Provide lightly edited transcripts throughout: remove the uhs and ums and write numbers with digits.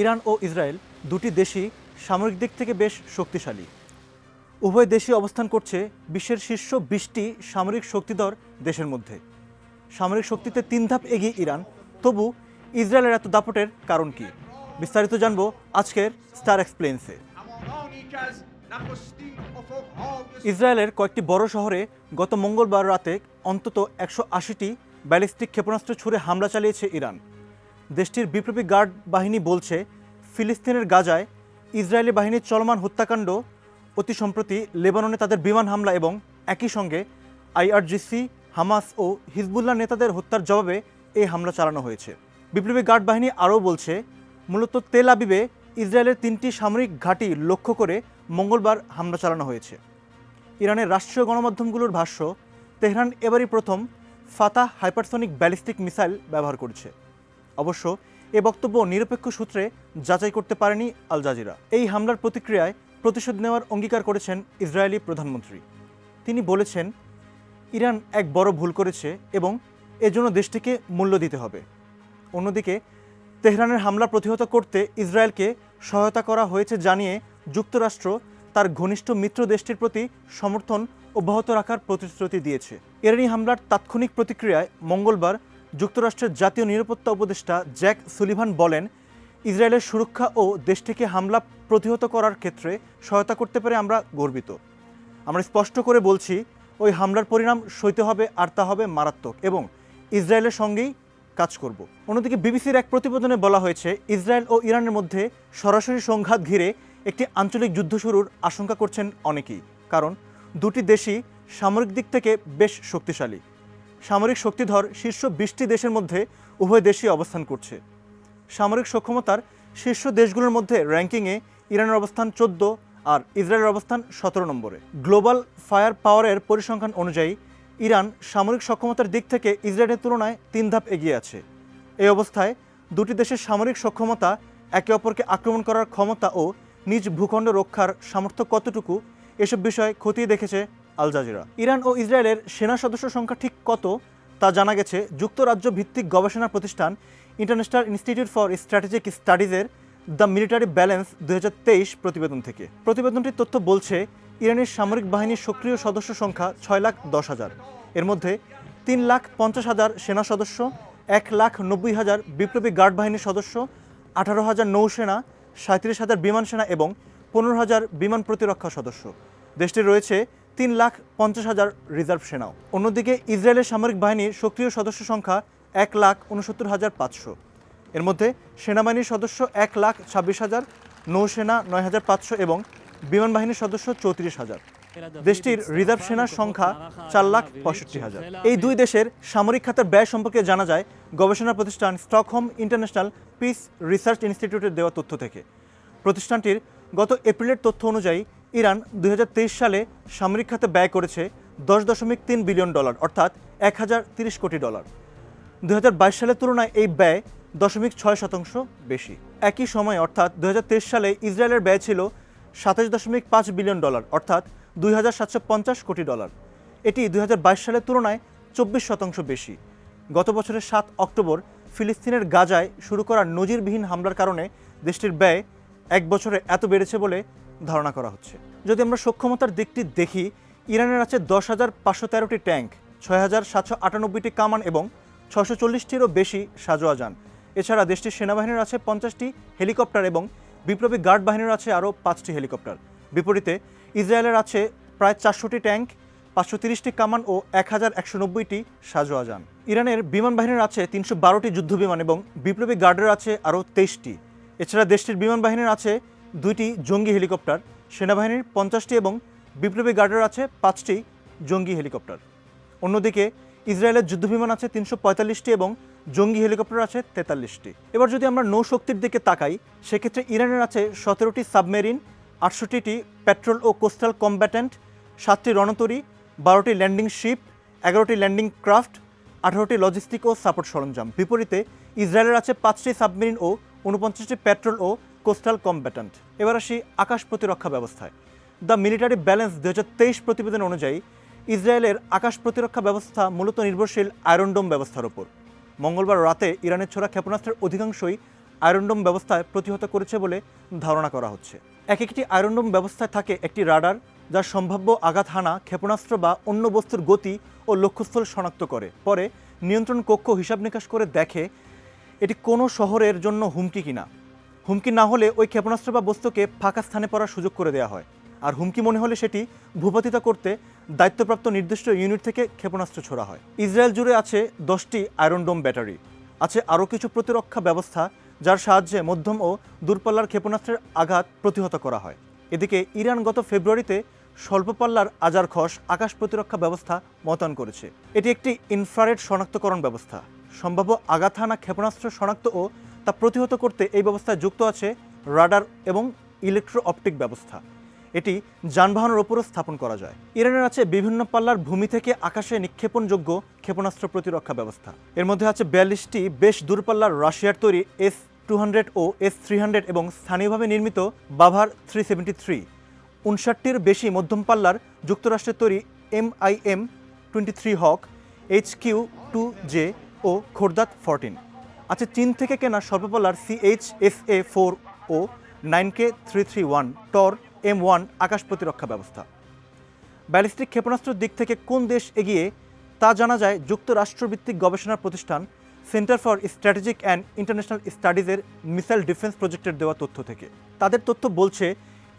Iran ও Israel দুটি দেশই সামরিক দিক থেকে বেশ শক্তিশালী। উভয় দেশই অবস্থান করছে বিশ্বের শীর্ষ 20টি সামরিক শক্তিধর দেশের মধ্যে। সামরিক শক্তিতে 3 ধাপ এগিয়ে ইরান, তবু ইসরায়েলের এত দাপটের কারণ কি? বিস্তারিত জানবো আজকের স্টার এক্সপ্লেইনসে। ইসরায়েলের কয়েকটি বড় শহরে গত মঙ্গলবার রাতে অন্তত 180টি ব্যালিস্টিক ক্ষেপণাস্ত্র ছুড়ে হামলা চালিয়েছে ইরান। দেশটির বিপ্লবী গার্ড বাহিনী বলছে, ফিলিস্তিনের গাজায় ইসরায়েলি বাহিনীর চলমান হত্যাকাণ্ড, অতি সম্প্রতি লেবাননে তাদের বিমান হামলা এবং একই সঙ্গে আইআরজিসি, হামাস ও হিজবুল্লাহ নেতাদের হত্যার জবাবে এই হামলা চালানো হয়েছে। বিপ্লবী গার্ড বাহিনী আরও বলছে, মূলত তেল আবিবে ইসরায়েলের 3টি সামরিক ঘাঁটি লক্ষ্য করে মঙ্গলবার হামলা চালানো হয়েছে। ইরানের রাষ্ট্রীয় গণমাধ্যমগুলোর ভাষ্য, তেহরান এবারই প্রথম ফাতাহ হাইপারসনিক ব্যালিস্টিক মিসাইল ব্যবহার করেছে। অবশ্য এ বক্তব্য নিরপেক্ষ সূত্রে যাচাই করতে পারেনি আল জাজিরা। এই হামলার প্রতিক্রিয়ায় প্রতিশোধ নেওয়ার অঙ্গীকার করেছেন ইসরায়েলি প্রধানমন্ত্রী। তিনি বলেছেন, ইরান এক বড় ভুল করেছে এবং এজন্য দেশটিকে মূল্য দিতে হবে। অন্যদিকে তেহরানের হামলা প্রতিহত করতে ইসরায়েলকে সহায়তা করা হয়েছে জানিয়ে যুক্তরাষ্ট্র তার ঘনিষ্ঠ মিত্র দেশটির প্রতি সমর্থন অব্যাহত রাখার প্রতিশ্রুতি দিয়েছে। ইরানি হামলার তাৎক্ষণিক প্রতিক্রিয়ায় মঙ্গলবার যুক্তরাষ্ট্রের জাতীয় নিরাপত্তা উপদেষ্টা জ্যাক সুলিভান বলেন, ইসরায়েলের সুরক্ষা ও দেশটিকে হামলা প্রতিহত করার ক্ষেত্রে সহায়তা করতে পেরে আমরা গর্বিত। আমরা স্পষ্ট করে বলছি, ওই হামলার পরিণাম সইতে হবে, আর তা হবে মারাত্মক, এবং ইসরায়েলের সঙ্গেই কাজ করব। অন্যদিকে বিবিসির এক প্রতিবেদনে বলা হয়েছে, ইসরায়েল ও ইরানের মধ্যে সরাসরি সংঘাত ঘিরে একটি আঞ্চলিক যুদ্ধ শুরুর আশঙ্কা করছেন অনেকেই, কারণ দুটি দেশই সামরিক দিক থেকে বেশ শক্তিশালী। সামরিক শক্তিধর শীর্ষ 20টি দেশের মধ্যে উভয় দেশই অবস্থান করছে। সামরিক সক্ষমতার শীর্ষ দেশগুলোর মধ্যে র্যাঙ্কিংয়ে ইরানের অবস্থান 14 আর ইসরায়েলের অবস্থান 17 নম্বরে। গ্লোবাল ফায়ার পাওয়ারের পরিসংখ্যান অনুযায়ী ইরান সামরিক সক্ষমতার দিক থেকে ইসরায়েলের তুলনায় 3 ধাপ এগিয়ে আছে। এই অবস্থায় দুটি দেশের সামরিক সক্ষমতা, একে অপরকে আক্রমণ করার ক্ষমতা ও নিজ ভূখণ্ড রক্ষার সামর্থ্য কতটুকু, এসব বিষয় খতিয়ে দেখেছে আল জাজিরা। ইরান ও ইসরায়েলের সেনা সদস্য সংখ্যা ঠিক কত তা জানা গেছে যুক্তরাজ্য ভিত্তিক গবেষণা প্রতিষ্ঠান ইন্টারন্যাশনাল ইনস্টিটিউট ফর স্ট্র্যাটেজিক স্টাডিজের দ্য মিলিটারি ব্যালেন্স 2023 প্রতিবেদন থেকে। প্রতিবেদনটির তথ্য বলছে, ইরানের সামরিক বাহিনীর সক্রিয় সদস্য সংখ্যা 6,10,000। এর মধ্যে 3,50,000 সেনা সদস্য, 1,90,000 বিপ্লবী গার্ড বাহিনীর সদস্য, 18,000 নৌসেনা, 37,000 বিমান সেনা এবং 15,000 বিমান প্রতিরক্ষা সদস্য। দেশটির রয়েছে 3,50,000 রিজার্ভ সেনাও। অন্যদিকে ইসরায়েলের সামরিক বাহিনীর সক্রিয় সদস্য সংখ্যা 1,69,500। এর মধ্যে সেনাবাহিনীর সদস্য 1,26,000, নৌসেনা 9,500 এবং বিমান বাহিনীর সদস্য 34,000। দেশটির রিজার্ভ সেনার সংখ্যা 4,65,000। এই দুই দেশের সামরিক খাতের ব্যয় সম্পর্কে জানা যায় গবেষণা প্রতিষ্ঠান স্টকহোম ইন্টারন্যাশনাল পিস রিসার্চ ইনস্টিটিউটের দেওয়া তথ্য থেকে। প্রতিষ্ঠানটির গত এপ্রিলের তথ্য অনুযায়ী ইরান 2023 সালে সামরিক খাতে ব্যয় করেছে $10.3 বিলিয়ন, অর্থাৎ 1,030 কোটি ডলার। 2022 সালের তুলনায় এই ব্যয় 0.6% বেশি। একই সময়ে অর্থাৎ 2023 সালে ইসরায়েলের ব্যয় ছিল $27.5 বিলিয়ন, অর্থাৎ 2,750 কোটি ডলার। এটি 2022 সালের তুলনায় 24% বেশি। গত বছরের 7 অক্টোবর ফিলিস্তিনের গাজায় শুরু করা নজিরবিহীন হামলার কারণে দেশটির ব্যয় এক বছরে এত বেড়েছে বলে ধারণা করা হচ্ছে। যদি আমরা সক্ষমতার দিকটি দেখি, ইরানের আছে 10,513টি ট্যাঙ্ক, 6,798টি কামান এবং 640টিরও বেশি সাজোয়া যান। এছাড়া দেশটির সেনাবাহিনীর আছে 50টি হেলিকপ্টার এবং বিপ্লবী গার্ড বাহিনীর আছে আরও 5টি হেলিকপ্টার। বিপরীতে ইসরায়েলের আছে প্রায় 400টি ট্যাঙ্ক, 530টি কামান ও 1,190টি সাজোয়া যান। ইরানের বিমান বাহিনীর আছে 312টি যুদ্ধবিমান এবং বিপ্লবী গার্ডের আছে আরও 23টি। এছাড়া দেশটির বিমান বাহিনীর আছে 2টি জঙ্গি হেলিকপ্টার, সেনাবাহিনীর 50টি এবং বিপ্লবী গার্ডের আছে 5টি জঙ্গি হেলিকপ্টার। অন্যদিকে ইসরায়েলের যুদ্ধবিমান আছে 345টি এবং জঙ্গি হেলিকপ্টার আছে 43টি। এবার যদি আমরা নৌশক্তির দিকে তাকাই, সেক্ষেত্রে ইরানের আছে 17টি সাবমেরিন, 68টি পেট্রোল ও কোস্টাল কম্ব্যাটেন্ট, 7টি রণতরী, 12টি ল্যান্ডিং শিপ, 11টি ল্যান্ডিং ক্রাফট, 18টি লজিস্টিক ও সাপোর্ট সরঞ্জাম। বিপরীতে ইসরায়েলের আছে 5টি সাবমেরিন ও 49টি পেট্রোল ও কোস্টাল কম্ব্যাটেন্ট। এবার আসি আকাশ প্রতিরক্ষা ব্যবস্থায়। দ্য মিলিটারি ব্যালেন্স 2023 প্রতিবেদন অনুযায়ী ইসরায়েলের আকাশ প্রতিরক্ষা ব্যবস্থা মূলত নির্ভরশীল আয়রন ডোম ব্যবস্থার ওপর। মঙ্গলবার রাতে ইরানের ছোড়া ক্ষেপণাস্ত্রের অধিকাংশই আয়রন ডোম ব্যবস্থায় প্রতিহত করেছে বলে ধারণা করা হচ্ছে। এক একটি আয়রন ডোম ব্যবস্থায় থাকে একটি রাডার, যা সম্ভাব্য আঘাত হানা ক্ষেপণাস্ত্র বা অন্য বস্তুর গতি ও লক্ষ্যস্থল শনাক্ত করে। পরে নিয়ন্ত্রণ কক্ষ হিসাব নিকাশ করে দেখে এটি কোনো শহরের জন্য হুমকি কিনা। হুমকি না হলে ওই ক্ষেপণাস্ত্র বা বস্তুকে ফাঁকা স্থানে পড়ার সুযোগ করে দেওয়া হয়, আর হুমকি মনে হলে সেটি ভূপাতিত করতে দায়িত্বপ্রাপ্ত নির্দিষ্ট ইউনিট থেকে ক্ষেপণাস্ত্র ছোড়া হয়। ইসরায়েল জুড়ে আছে 10টি আয়রন ডোম ব্যাটারি। আছে আরও কিছু প্রতিরক্ষা ব্যবস্থা, যার সাহায্যে মধ্যম ও দূরপাল্লার ক্ষেপণাস্ত্রের আঘাত প্রতিহত করা হয়। এদিকে ইরান গত ফেব্রুয়ারিতে স্বল্পপাল্লার আজারখস আকাশ প্রতিরক্ষা ব্যবস্থা মোতায়েন করেছে। এটি একটি ইনফ্রারেড শনাক্তকরণ ব্যবস্থা। সম্ভাব্য আঘাত হানা ক্ষেপণাস্ত্র শনাক্ত ও তা প্রতিহত করতে এই ব্যবস্থায় যুক্ত আছে রাডার এবং ইলেকট্রো অপটিক ব্যবস্থা। এটি যানবাহনের ওপরও স্থাপন করা যায়। ইরানের আছে বিভিন্ন পাল্লার ভূমি থেকে আকাশে নিক্ষেপণযোগ্য ক্ষেপণাস্ত্র প্রতিরক্ষা ব্যবস্থা। এর মধ্যে আছে 42টি বেশ দূরপাল্লার রাশিয়ার তৈরি S-200 ও S-300 এবং স্থানীয়ভাবে নির্মিত বাভার 373, 59টির বেশি মধ্যম পাল্লার যুক্তরাষ্ট্রের তৈরি MIM-23 হক, HQ-2J ও খোরদাত 14। আছে চীন থেকে কেনা স্বল্পপাল্লার CHSA-4 ও 9K331 টর M1 আকাশ প্রতিরক্ষা ব্যবস্থা। ব্যালিস্টিক ক্ষেপণাস্ত্রের দিক থেকে কোন দেশ এগিয়ে তা জানা যায় যুক্তরাষ্ট্রভিত্তিক গবেষণা প্রতিষ্ঠান centre for strategic and international স্টাডিজের মিসাইল ডিফেন্স প্রজেক্টের দেওয়া তথ্য থেকে। তাদের তথ্য বলছে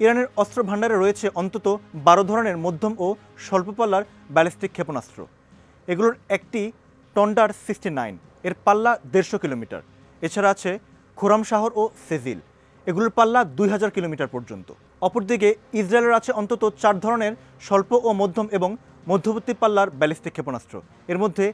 ইরানের অস্ত্র ভাণ্ডারে রয়েছে অন্তত 12 ধরনের মধ্যম ও স্বল্পপাল্লার ব্যালিস্টিক ক্ষেপণাস্ত্র। এগুলোর একটি টন্ডার 69, এর পাল্লা 150 কিলোমিটার। এছাড়া আছে খোরামশাহর ও সেজিল, এগুলোর পাল্লা 2000 কিলোমিটার পর্যন্ত। অপরদিকে ইসরায়েলের আছে অন্তত 4 ধরনের স্বল্প ও মধ্যম এবং মধ্যবর্তী পাল্লার ব্যালিস্টিক ক্ষেপণাস্ত্র। এর মধ্যে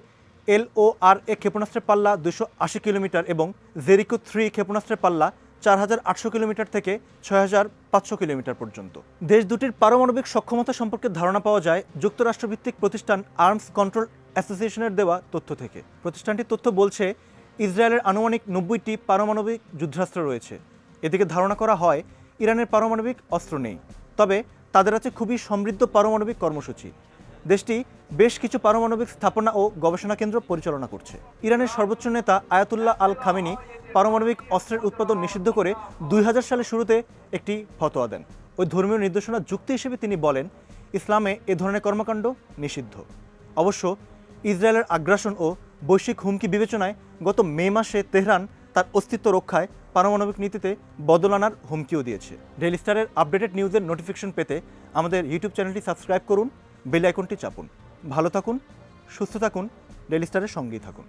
LORA ক্ষেপণাস্ত্রের পাল্লা 280 কিলোমিটার এবং জেরিকো 3 ক্ষেপণাস্ত্রের পাল্লা 4800 কিলোমিটার থেকে 6500 কিলোমিটার পর্যন্ত। দেশ দুটির পারমাণবিক সক্ষমতা সম্পর্কে ধারণা পাওয়া যায় যুক্তরাষ্ট্রভিত্তিক প্রতিষ্ঠান আর্মস কন্ট্রোল অ্যাসোসিয়েশনের দেওয়া তথ্য থেকে। প্রতিষ্ঠানটির তথ্য বলছে ইসরায়েলের আনুমানিক 90টি পারমাণবিক যুদ্ধাস্ত্র রয়েছে। এদিকে ধারণা করা হয় ইরানের পারমাণবিক অস্ত্র নেই, তবে তাদের আছে খুবই সমৃদ্ধ পারমাণবিক কর্মসূচি। দেশটি বেশ কিছু পারমাণবিক স্থাপনা ও গবেষণা কেন্দ্র পরিচালনা করছে। ইরানের সর্বোচ্চ নেতা আয়াতুল্লাহ আল খামেনি পারমাণবিক অস্ত্রের উৎপাদন নিষিদ্ধ করে 2000 সালের শুরুতে একটি ফতোয়া দেন। ওই ধর্মীয় নির্দেশনা যুক্তি হিসেবে তিনি বলেন, ইসলামে এ ধরনের কর্মকাণ্ড নিষিদ্ধ। অবশ্য ইসরায়েলের আগ্রাসন ও বৈশ্বিক হুমকি বিবেচনায় গত মে মাসে তেহরান তার অস্তিত্ব রক্ষায় পারমাণবিক নীতিতে বদল আনার হুমকিও দিয়েছে। ডেইলি স্টারের আপডেটেড নিউজের নোটিফিকেশন পেতে আমাদের ইউটিউব চ্যানেলটি সাবস্ক্রাইব করুন, বেল আইকনটি চাপুন। ভালো থাকুন, সুস্থ থাকুন, ডেইলি স্টারের সঙ্গেই থাকুন।